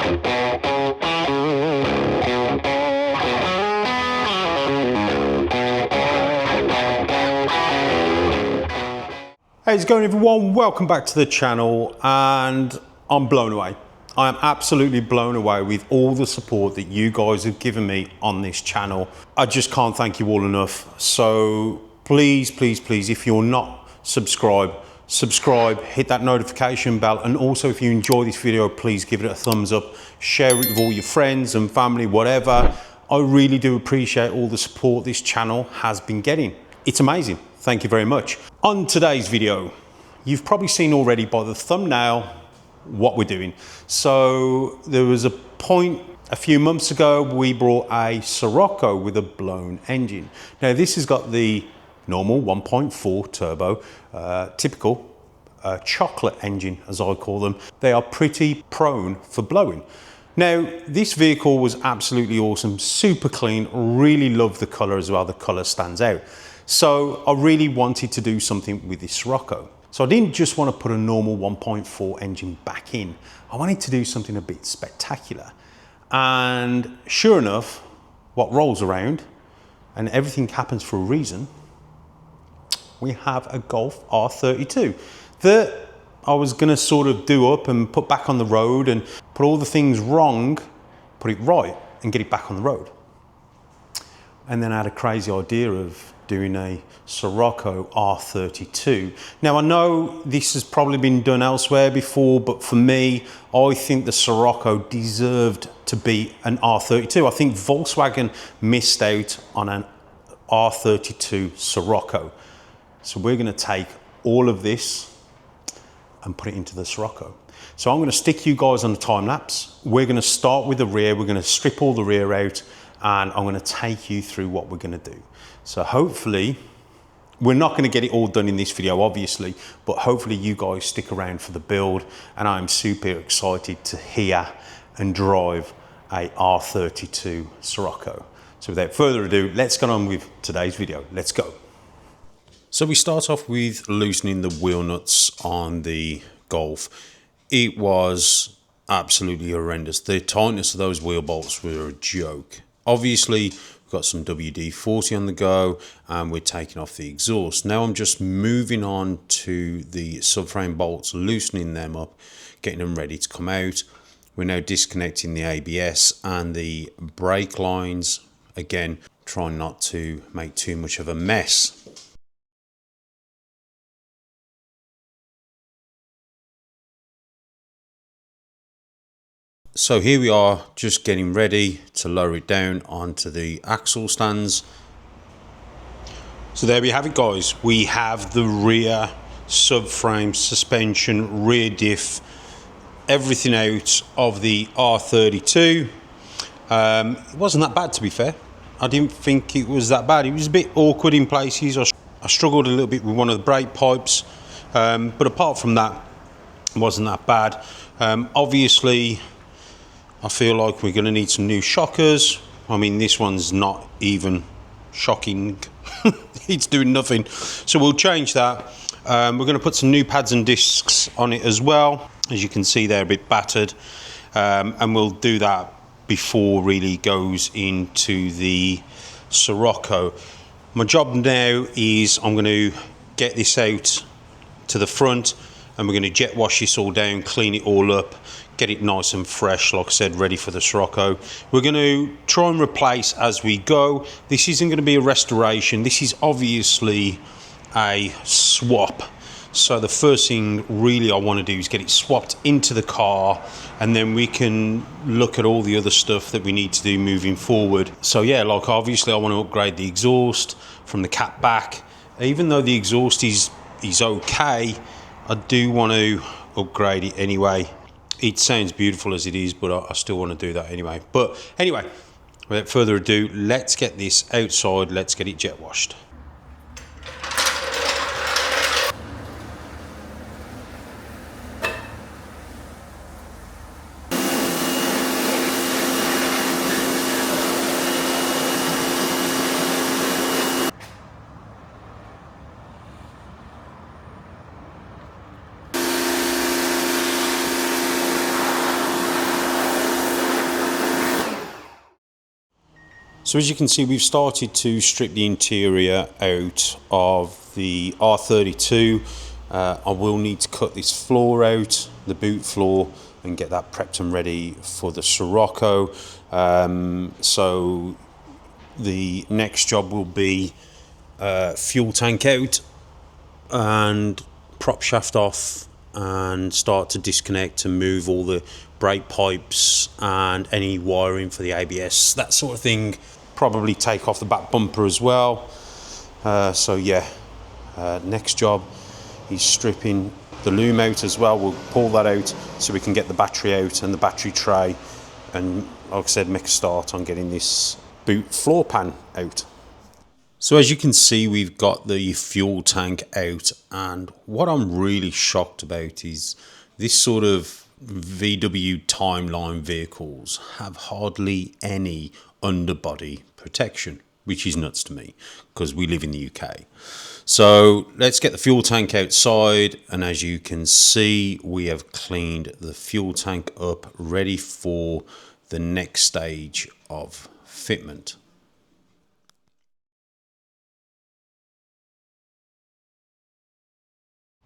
Hey, it's going everyone, welcome back to the channel, and I'm blown away. I am absolutely blown away with all the support that you guys have given me on this channel. I just can't thank you all enough. So please, please, please, if you're not subscribed, subscribe, hit that notification bell, and also if you enjoy this video, please give it a thumbs up, share it with all your friends and family, whatever. I really do appreciate all the support this channel has been getting. It's amazing. Thank you very much. On today's video, you've probably seen already by the thumbnail what we're doing. So there was a point a few months ago, we brought a Scirocco with a blown engine. Now this has got the normal 1.4 turbo, typical chocolate engine as I call them. They are pretty prone for blowing. Now this vehicle was absolutely awesome, super clean, really love the color as well. The color stands out. So I really wanted to do something with this Scirocco. So I didn't just want to put a normal 1.4 engine back in. I wanted to do something a bit spectacular. And sure enough, what rolls around, and everything happens for a reason, we have a Golf R32 that I was going to sort of do up and put back on the road and put all the things wrong, put it right and get it back on the road. And then I had a crazy idea of doing a Scirocco R32. Now I know this has probably been done elsewhere before, but for me, I think the Scirocco deserved to be an R32. I think Volkswagen missed out on an R32 Scirocco. So we're going to take all of this and put it into the Scirocco. So I'm going to stick you guys on the time lapse. We're going to start with the rear. We're going to strip all the rear out, and I'm going to take you through what we're going to do. So hopefully, we're not going to get it all done in this video, obviously, but hopefully you guys stick around for the build, and I'm super excited to hear and drive a R32 Scirocco. So without further ado, let's get on with today's video. Let's go. So we start off with loosening the wheel nuts on the Golf. It was absolutely horrendous. The tightness of those wheel bolts were a joke. Obviously, we've got some WD-40 on the go, and we're taking off the exhaust. Now I'm just moving on to the subframe bolts, loosening them up, getting them ready to come out. We're now disconnecting the ABS and the brake lines. Again, trying not to make too much of a mess. So here we are, just getting ready to lower it down onto the axle stands. So there we have it, guys. We have the rear subframe, suspension, rear diff, everything out of the R32. It wasn't that bad, to be fair. I didn't think it was that bad. It was a bit awkward in places. I struggled a little bit with one of the brake pipes, but apart from that, it wasn't that bad. Obviously, I feel like we're going to need some new shockers. I mean, this one's not even shocking. It's doing nothing. So we'll change that. We're going to put some new pads and discs on it as well. As you can see, they're a bit battered. And we'll do that before really goes into the Scirocco. My job now is I'm going to get this out to the front, and we're going to jet wash this all down, clean it all up, get it nice and fresh, like I said, ready for the Scirocco. We're going to try and replace as we go. This isn't going to be a restoration. This is obviously a swap. So the first thing really I want to do is get it swapped into the car, and then we can look at all the other stuff that we need to do moving forward. So yeah, like obviously I want to upgrade the exhaust from the cat back. Even though the exhaust is okay, I do want to upgrade it anyway. It sounds beautiful as it is, but I still want to do that anyway. But anyway, without further ado, let's get this outside. Let's get it jet washed. So as you can see, we've started to strip the interior out of the R32. I will need to cut this floor out, the boot floor, and get that prepped and ready for the Scirocco. So the next job will be fuel tank out and prop shaft off, and start to disconnect and move all the brake pipes and any wiring for the ABS, that sort of thing. Probably take off the back bumper as well. So yeah, next job is stripping the loom out as well. We'll pull that out so we can get the battery out and the battery tray, and like I said, make a start on getting this boot floor pan out. So as you can see, we've got the fuel tank out, and what I'm really shocked about is this sort of VW timeline vehicles have hardly any underbody protection, which is nuts to me because we live in the UK. So let's get the fuel tank outside, and as you can see, we have cleaned the fuel tank up, ready for the next stage of fitment.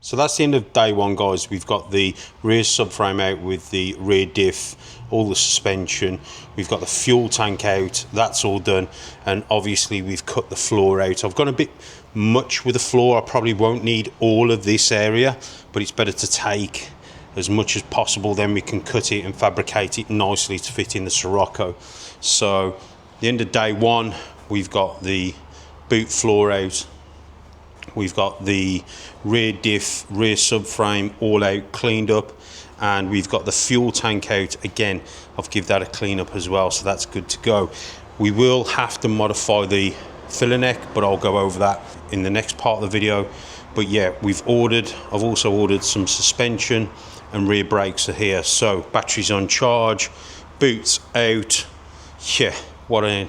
So that's the end of day one, guys. We've got the rear subframe out with the rear diff, all the suspension. We've got the fuel tank out, that's all done. And obviously we've cut the floor out. I've gone a bit much with the floor. I probably won't need all of this area, but it's better to take as much as possible, then we can cut it and fabricate it nicely to fit in the Scirocco. So the end of day one, we've got the boot floor out. We've got the rear diff, rear subframe all out, cleaned up, and we've got the fuel tank out. Again, I've given that a clean up as well, so that's good to go. We will have to modify the filler neck, but I'll go over that in the next part of the video. But yeah, I've also ordered some suspension, and rear brakes are here. So batteries on charge, boots out. Yeah, what a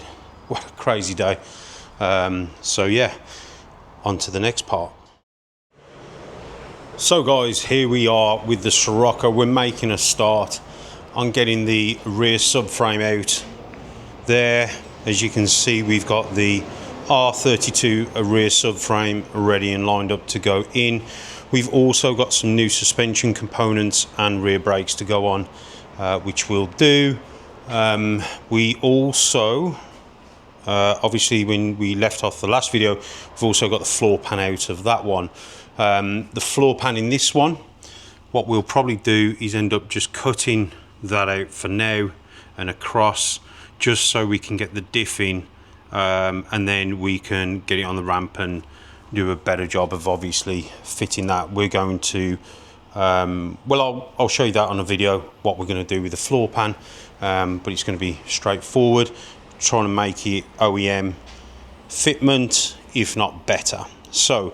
crazy day. So yeah, on to the next part. So guys, here we are with the Scirocco. We're making a start on getting the rear subframe out. There, as you can see, we've got the R32 rear subframe ready and lined up to go in. We've also got some new suspension components and rear brakes to go on, which we'll do. We also obviously, when we left off the last video, we've also got the floor pan out of that one. The floor pan in this one, what we'll probably do is end up just cutting that out for now and across, just so we can get the diff in, and then we can get it on the ramp and do a better job of obviously fitting that. We're going to, well, I'll show you that on a video, what we're going to do with the floor pan, but it's going to be straightforward. Trying to make it OEM fitment, if not better. So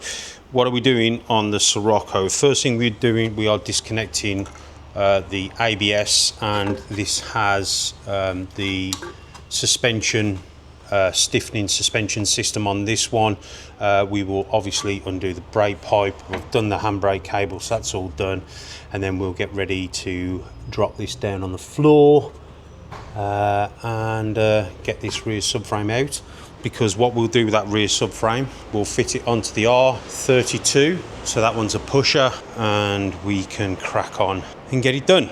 what are we doing on the Scirocco? First thing we're doing, we are disconnecting the ABS, and this has the suspension, stiffening suspension system on this one. We will obviously undo the brake pipe. We've done the handbrake cable, so that's all done, and then we'll get ready to drop this down on the floor and get this rear subframe out, because what we'll do with that rear subframe, we'll fit it onto the R32, so that one's a pusher, and we can crack on and get it done.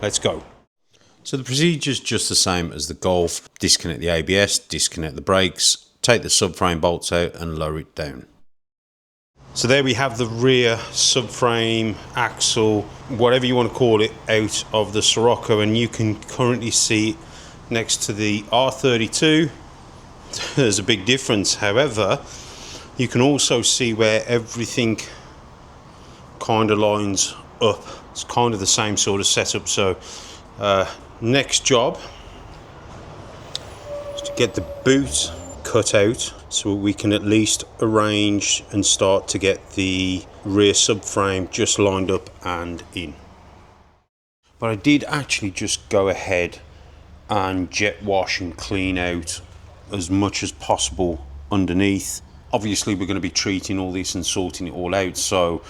Let's go. So the procedure's just the same as the Golf. Disconnect the ABS, disconnect the brakes, take the subframe bolts out and lower it down. So there we have the rear subframe, axle, whatever you want to call it, out of the Scirocco, and you can currently see next to the R32 there's a big difference. However, you can also see where everything kind of lines up. It's kind of the same sort of setup. So next job is to get the boot cut out, so we can at least arrange and start to get the rear subframe just lined up and in. But I did actually just go ahead and jet wash and clean out as much as possible underneath. Obviously we're going to be treating all this and sorting it all out, so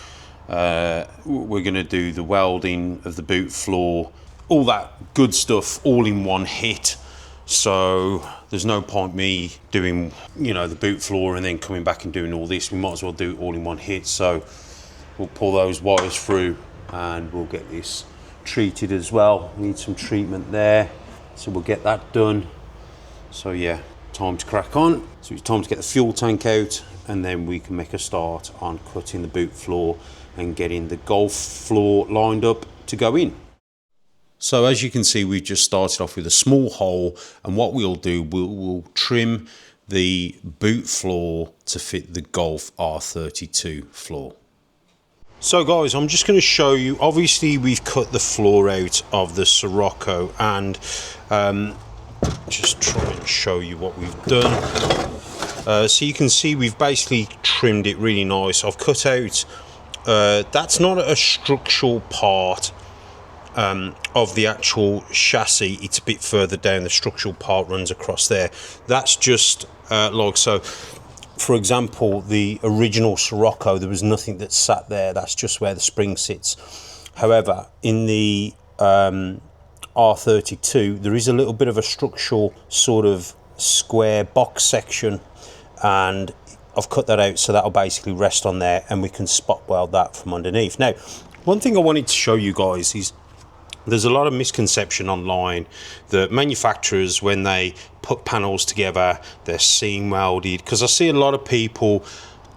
we're going to do the welding of the boot floor, all that good stuff all in one hit. So there's no point me doing, you know, the boot floor and then coming back and doing all this. We might as well do it all in one hit. So we'll pull those wires through and we'll get this treated as well. Need some treatment there, so we'll get that done. So yeah, time to crack on. So it's time to get the fuel tank out, and then we can make a start on cutting the boot floor and getting the golf floor lined up to go in. So as you can see, we've just started off with a small hole, and what we'll do, we'll trim the boot floor to fit the Golf R32 floor. So guys, I'm just going to show you, obviously we've cut the floor out of the Scirocco, and just try and show you what we've done. So you can see we've basically trimmed it really nice. I've cut out, that's not a structural part of the actual chassis, it's a bit further down. The structural part runs across there. That's just like so. For example, the original Scirocco, there was nothing that sat there. That's just where the spring sits. However, in the R32, there is a little bit of a structural sort of square box section, and I've cut that out, so that'll basically rest on there, and we can spot weld that from underneath. Now, one thing I wanted to show you guys is there's a lot of misconception online that manufacturers, when they put panels together, they're seam welded. Because I see a lot of people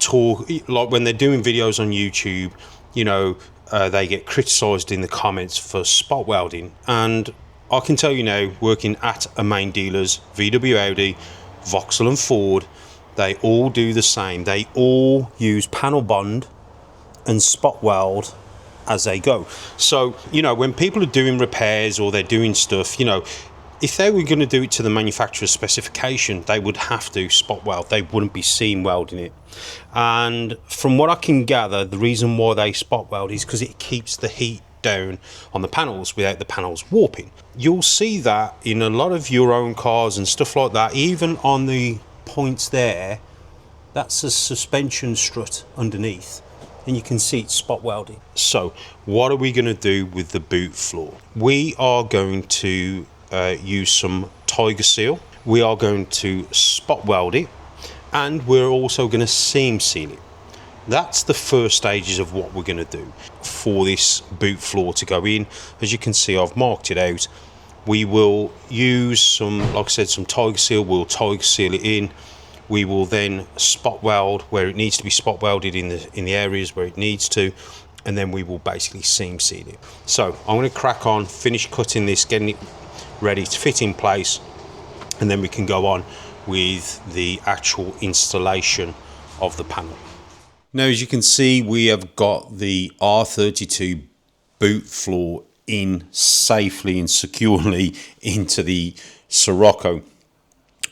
talk, like when they're doing videos on YouTube, you know, they get criticized in the comments for spot welding. And I can tell you now, working at a main dealers, VW Audi, Vauxhall and Ford, they all do the same. They all use panel bond and spot weld as they go. So, you know, when people are doing repairs or they're doing stuff, you know, if they were going to do it to the manufacturer's specification, they would have to spot weld. They wouldn't be seam welding it. And from what I can gather, the reason why they spot weld is because it keeps the heat down on the panels without the panels warping. You'll see that in a lot of your own cars and stuff like that. Even on the points there, that's a suspension strut underneath, and you can see it's spot welding. So what are we going to do with the boot floor? We are going to use some Tiger Seal. We are going to spot weld it, and we're also going to seam seal it. That's the first stages of what we're going to do for this boot floor to go in. As you can see, I've marked it out. We will use some, like I said, some Tiger Seal. We'll Tiger Seal it in. We will then spot weld where it needs to be spot welded in the areas where it needs to, and then we will basically seam seal it. So I'm going to crack on, finish cutting this, getting it ready to fit in place, and then we can go on with the actual installation of the panel. Now, as you can see, we have got the R32 boot floor in safely and securely into the Scirocco.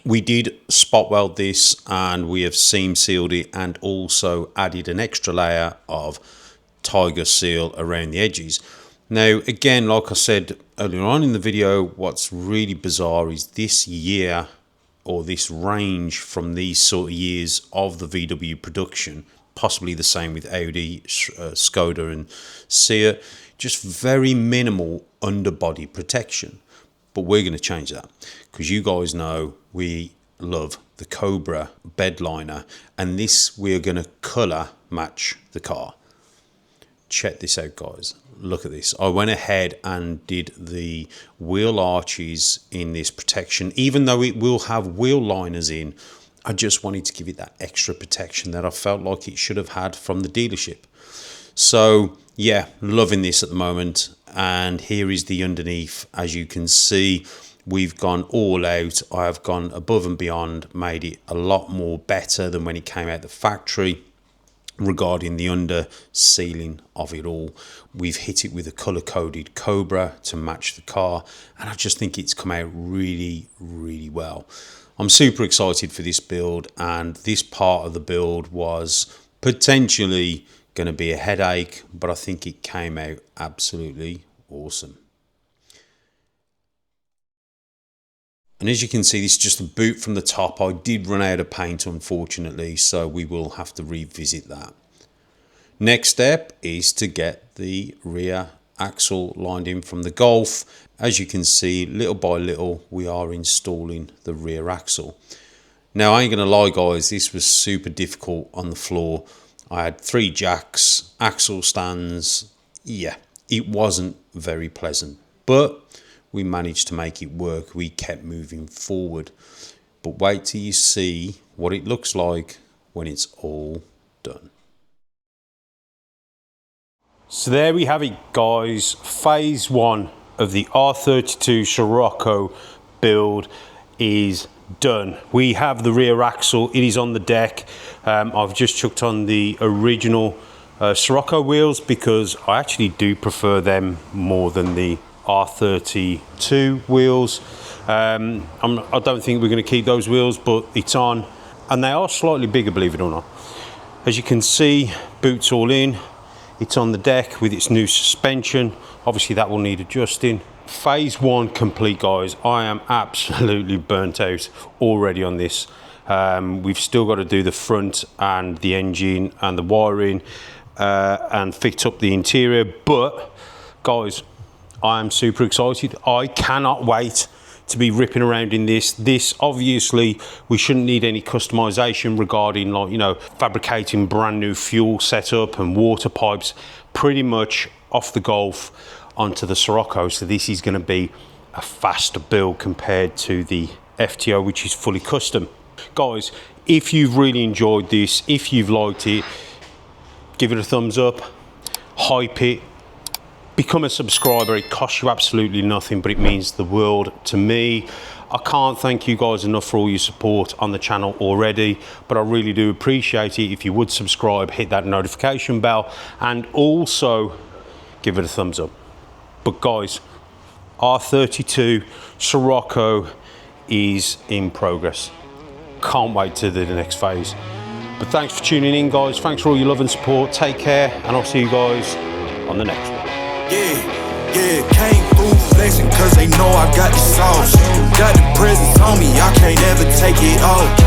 We did spot weld this, and we have seam sealed it, and also added an extra layer of Tiger Seal around the edges. Now, again, like I said earlier on in the video, what's really bizarre is this year, or this range from these sort of years of the VW production, possibly the same with Audi, Skoda and Seat, just very minimal underbody protection. But we're going to change that, because you guys know we love the Cobra bed liner, and this we're going to colour match the car. Check this out, guys. Look at this. I went ahead and did the wheel arches in this protection. Even though it will have wheel liners in, I just wanted to give it that extra protection that I felt like it should have had from the dealership. So yeah, loving this at the moment. And here is the underneath. As you can see, we've gone all out. I have gone above and beyond, made it a lot more better than when it came out the factory. Regarding the under sealing of it all, we've hit it with a color coded Cobra to match the car, and I just think it's come out really, really well. I'm super excited for this build, and this part of the build was potentially going to be a headache, but I think it came out absolutely awesome. And as you can see, this is just a boot from the top. I did run out of paint, unfortunately, so we will have to revisit that. Next step is to get the rear axle lined in from the Golf. As you can see, little by little, we are installing the rear axle. Now, I ain't gonna lie guys, this was super difficult on the floor. I had 3 jacks, axle stands. Yeah, it wasn't very pleasant, but we managed to make it work. We kept moving forward. But wait till you see what it looks like when it's all done. So there we have it guys, phase 1 of the R32 Scirocco build is done. We have the rear axle, it is on the deck. I've just chucked on the original Scirocco wheels because I actually do prefer them more than the R32 wheels. I don't think we're going to keep those wheels, but it's on, and they are slightly bigger, believe it or not. As you can see, boots all in, it's on the deck with its new suspension. Obviously that will need adjusting. Phase 1 complete guys. I am absolutely burnt out already on this. We've still got to do the front and the engine and the wiring and fix up the interior, but guys, I am super excited. I cannot wait to be ripping around in this. This obviously we shouldn't need any customization regarding, like, you know, fabricating brand new fuel setup and water pipes, pretty much off the Golf onto the Scirocco. So this is going to be a faster build compared to the FTO, which is fully custom. Guys, if you've really enjoyed this, if you've liked it, give it a thumbs up, hype it, become a subscriber. It costs you absolutely nothing, but it means the world to me. I can't thank you guys enough for all your support on the channel already, but I really do appreciate it. If you would subscribe, hit that notification bell, and also give it a thumbs up. But guys, R32 Scirocco is in progress. Can't wait to do the next phase. But thanks for tuning in guys, thanks for all your love and support. Take care, and I'll see you guys on the next one. Yeah, came through flexing cause they know I got the sauce. Got the presents on me, I can't ever take it off.